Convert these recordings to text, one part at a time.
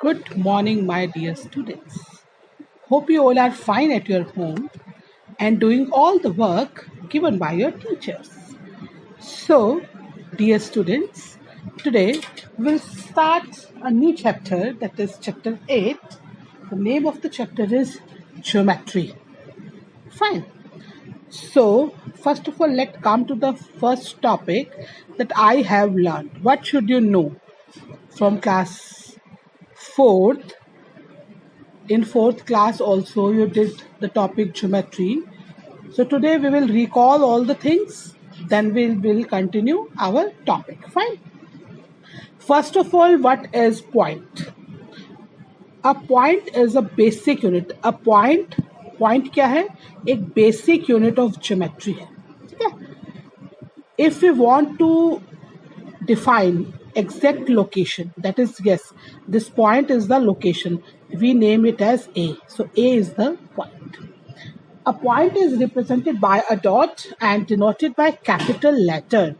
Good morning, my dear students. Hope you all are fine at your home and doing all the work given by your teachers. So, dear students, today we'll start a new chapter, that is chapter 8. The name of the chapter is Geometry. Fine. So, first of all, let's come to the first topic that I have learned. What should you know from class 4th? In 4th class also you did the topic geometry. So today we will recall all the things, then we will continue our topic. Fine. First of all, what is point? A point is a basic unit. A point क्या है? एक basic unit of geometry है. ठीक है? If we want to define exact location, that is, yes, this point is the location, we name it as A. So A is the point. A point is represented by a dot and denoted by capital letter.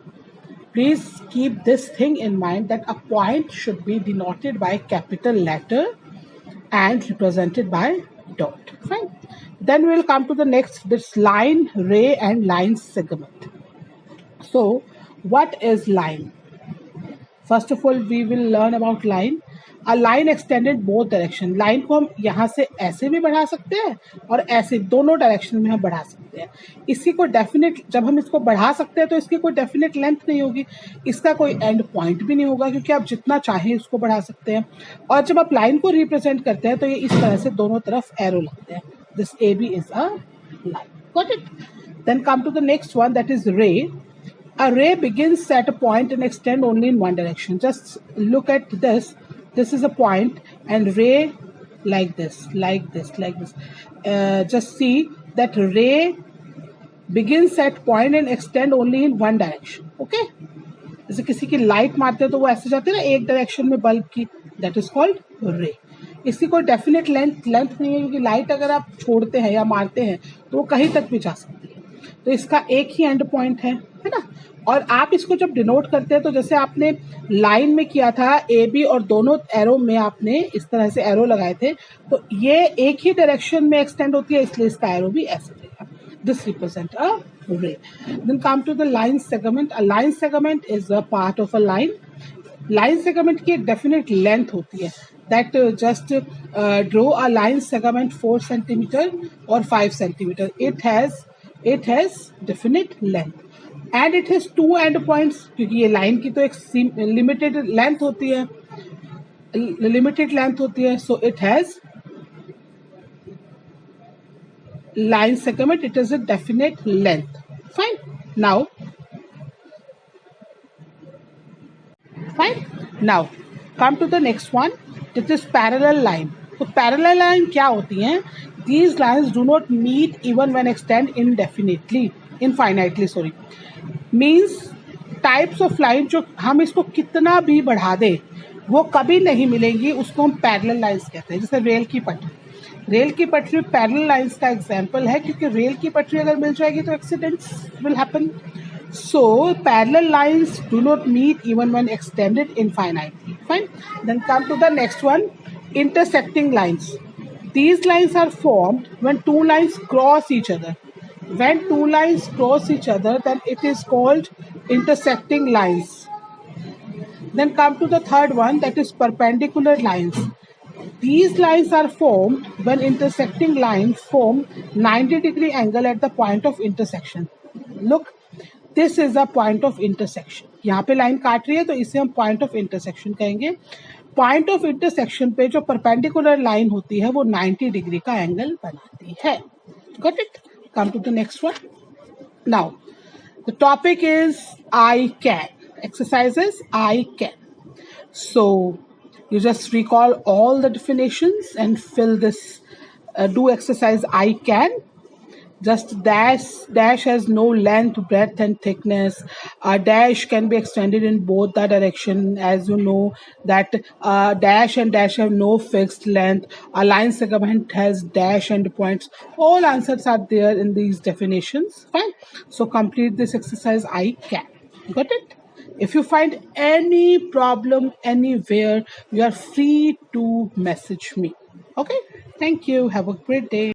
Please keep this thing in mind that a point should be denoted by capital letter and represented by dot. Fine. Then we will come to the next, this line, ray and line segment. So what is line? First of all, we will learn about line. A line extended both direction. Line को हम यहाँ से ऐसे भी बढ़ा सकते हैं और ऐसे, दोनों डायरेक्शन में हम बढ़ा सकते हैं. इसकी कोई डेफिनेट, जब हम इसको बढ़ा सकते हैं तो इसकी कोई डेफिनेट लेंथ नहीं होगी, इसका कोई एंड पॉइंट भी नहीं होगा, क्योंकि आप जितना चाहें इसको बढ़ा सकते हैं. और जब आप लाइन को रिप्रेजेंट करते हैं तो ये इस तरह से दोनों तरफ एरो लगते हैं. This A B is a line. Got it? Then come to the next one, that is ray. A ray begins at a point and extend only in one direction. Just look at this. This is a point and ray like this, like this, like this. Just see that ray begins at point and extend only in one direction. Okay? जैसे किसी की light मारते हैं तो वो ऐसे जाते हैं ना एक डायरेक्शन में बल्ब की, that is called ray. इसकी कोई डेफिनेट लेंथ नहीं है, क्योंकि लाइट अगर आप छोड़ते हैं या मारते हैं तो वो कहीं तक भी जा सकती है. तो इसका एक ही एंड पॉइंट है ना. और आप इसको जब डिनोट करते हैं तो जैसे आपने लाइन में किया था ए बी और दोनों एरो में आपने इस तरह से एरो लगाए थे, तो ये एक ही डायरेक्शन में एक्सटेंड होती है, इसलिए इसका एरो भी ऐसे रहेगा. This represent a ray. Then come to the line segment. A line segment is a part of a line. Line segment की एक डेफिनेट लेंथ होती है. That just draw a line segment 4 centimeter or 5 centimeter. It has definite length and it has two end points, क्योंकि ये line की तो एक limited length होती है, so it has line segment. It has a definite length. Fine. Now come to the next one. This is parallel line. तो parallel line क्या होती हैं? These lines do not meet even when extend infinitely. Means types of line जो हम इसको कितना भी बढ़ा दें वो कभी नहीं मिलेंगी, उसको हम पैरेलल लाइंस कहते हैं. जैसे रेल की पटरी पैरेलल लाइंस का एग्जाम्पल है, क्योंकि रेल की पटरी अगर मिल जाएगी तो accidents will happen. So parallel lines do not meet even when extended infinitely. Fine. Then come to the next one, intersecting lines. These lines are formed when two lines cross each other. When two lines cross each other, then it is called intersecting lines. Then come to the third one, that is perpendicular lines. These lines are formed when intersecting lines form 90-degree angle at the point of intersection. Look, this is a point of intersection. यहाँ पे line काट रही है तो इसे हम point of intersection कहेंगे. Point of intersection पे जो परपेंडिकुलर लाइन होती है वो 90 डिग्री का एंगल बनाती है. Got it? Come to the next one. Now the topic is I can. Exercises I can. So you just recall all the definitions and fill this, do exercise I can. Just dash has no length, breadth and thickness. A dash can be extended in both the direction, as you know that dash and dash have no fixed length. A line segment has dash and points. All answers are there in these definitions. Fine. So complete this exercise I can. Got it? If you find any problem anywhere, you are free to message me. Okay, thank you. Have a great day.